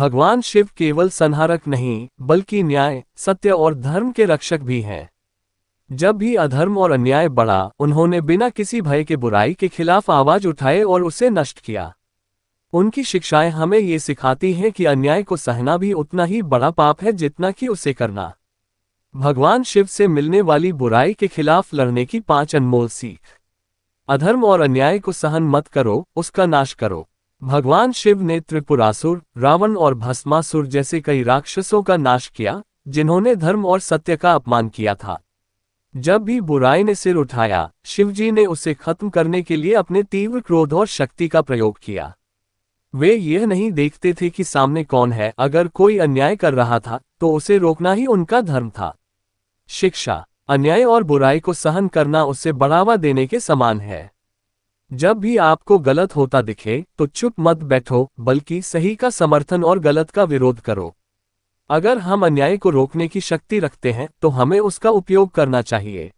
भगवान शिव केवल संहारक नहीं, बल्कि न्याय, सत्य और धर्म के रक्षक भी हैं। जब भी अधर्म और अन्याय बढ़ा, उन्होंने बिना किसी भय के बुराई के खिलाफ आवाज उठाए और उसे नष्ट किया। उनकी शिक्षाएं हमें ये सिखाती हैं कि अन्याय को सहना भी उतना ही बड़ा पाप है जितना कि उसे करना। भगवान शिव से मिलने वाली बुराई के खिलाफ लड़ने की 5 अनमोल सीख। अधर्म और अन्याय को सहन मत करो, उसका नाश करो। भगवान शिव ने त्रिपुरासुर, रावण और भस्मासुर जैसे कई राक्षसों का नाश किया, जिन्होंने धर्म और सत्य का अपमान किया था। जब भी बुराई ने सिर उठाया, शिवजी ने उसे खत्म करने के लिए अपने तीव्र क्रोध और शक्ति का प्रयोग किया। वे यह नहीं देखते थे कि सामने कौन है, अगर कोई अन्याय कर रहा था तो उसे रोकना ही उनका धर्म था। शिक्षा। अन्याय और बुराई को सहन करना उसे बढ़ावा देने के समान है। जब भी आपको गलत होता दिखे तो चुप मत बैठो, बल्कि सही का समर्थन और गलत का विरोध करो। अगर हम अन्याय को रोकने की शक्ति रखते हैं तो हमें उसका उपयोग करना चाहिए।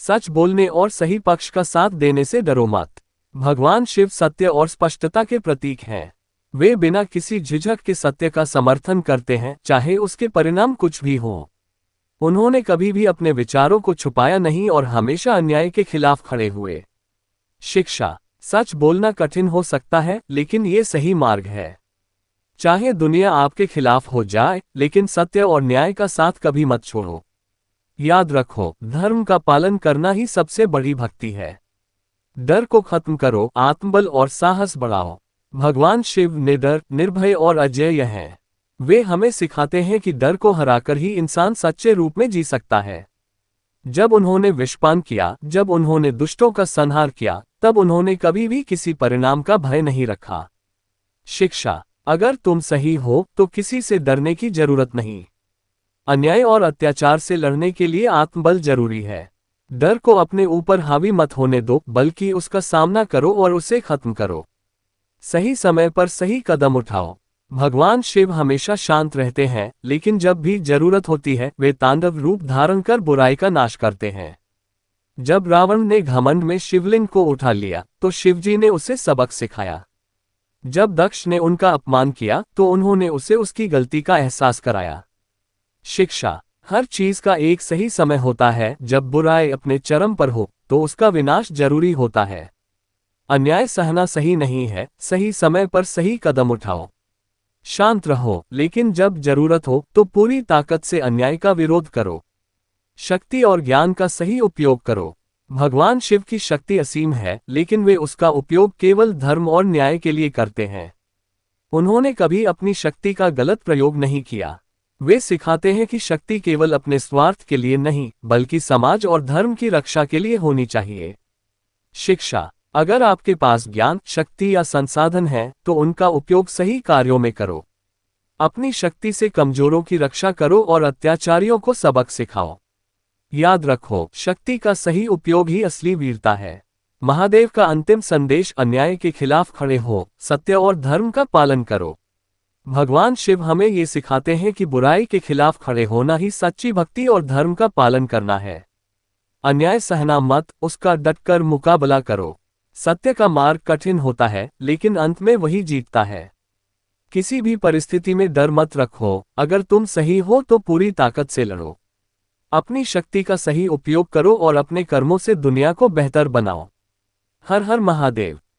सच बोलने और सही पक्ष का साथ देने से डरो मत। भगवान शिव सत्य और स्पष्टता के प्रतीक हैं। वे बिना किसी झिझक के सत्य का समर्थन करते हैं, चाहे उसके परिणाम कुछ भी हों। उन्होंने कभी भी अपने विचारों को छुपाया नहीं और हमेशा अन्याय के खिलाफ खड़े हुए। शिक्षा। सच बोलना कठिन हो सकता है, लेकिन ये सही मार्ग है। चाहे दुनिया आपके खिलाफ हो जाए, लेकिन सत्य और न्याय का साथ कभी मत छोड़ो। याद रखो, धर्म का पालन करना ही सबसे बड़ी भक्ति है। डर को खत्म करो, आत्मबल और साहस बढ़ाओ। भगवान शिव निडर, निर्भय और अजेय हैं। वे हमें सिखाते हैं कि डर को हराकर ही इंसान सच्चे रूप में जी सकता है। जब उन्होंने विषपान किया, जब उन्होंने दुष्टों का संहार किया, तब उन्होंने कभी भी किसी परिणाम का भय नहीं रखा। शिक्षा। अगर तुम सही हो तो किसी से डरने की जरूरत नहीं। अन्याय और अत्याचार से लड़ने के लिए आत्मबल जरूरी है। डर को अपने ऊपर हावी मत होने दो, बल्कि उसका सामना करो और उसे खत्म करो। सही समय पर सही कदम उठाओ। भगवान शिव हमेशा शांत रहते हैं, लेकिन जब भी जरूरत होती है वे तांडव रूप धारण कर बुराई का नाश करते हैं। जब रावण ने घमंड में शिवलिंग को उठा लिया तो शिवजी ने उसे सबक सिखाया। जब दक्ष ने उनका अपमान किया तो उन्होंने उसे उसकी गलती का एहसास कराया। शिक्षा। हर चीज का एक सही समय होता है। जब बुराई अपने चरम पर हो तो उसका विनाश जरूरी होता है। अन्याय सहना सही नहीं है, सही समय पर सही कदम उठाओ। शांत रहो, लेकिन जब जरूरत हो तो पूरी ताकत से अन्याय का विरोध करो। शक्ति और ज्ञान का सही उपयोग करो। भगवान शिव की शक्ति असीम है, लेकिन वे उसका उपयोग केवल धर्म और न्याय के लिए करते हैं। उन्होंने कभी अपनी शक्ति का गलत प्रयोग नहीं किया। वे सिखाते हैं कि शक्ति केवल अपने स्वार्थ के लिए नहीं, बल्कि समाज और धर्म की रक्षा के लिए होनी चाहिए। शिक्षा। अगर आपके पास ज्ञान, शक्ति या संसाधन है तो उनका उपयोग सही कार्यों में करो। अपनी शक्ति से कमजोरों की रक्षा करो और अत्याचारियों को सबक सिखाओ। याद रखो, शक्ति का सही उपयोग ही असली वीरता है। महादेव का अंतिम संदेश अन्याय के खिलाफ खड़े हो, सत्य और धर्म का पालन करो। भगवान शिव हमें ये सिखाते हैं कि बुराई के खिलाफ खड़े होना ही सच्ची भक्ति और धर्म का पालन करना है। अन्याय सहना मत, उसका डटकर मुकाबला करो। सत्य का मार्ग कठिन होता है, लेकिन अंत में वही जीतता है। किसी भी परिस्थिति में डर मत रखो। अगर तुम सही हो तो पूरी ताकत से लड़ो। अपनी शक्ति का सही उपयोग करो और अपने कर्मों से दुनिया को बेहतर बनाओ। हर हर महादेव।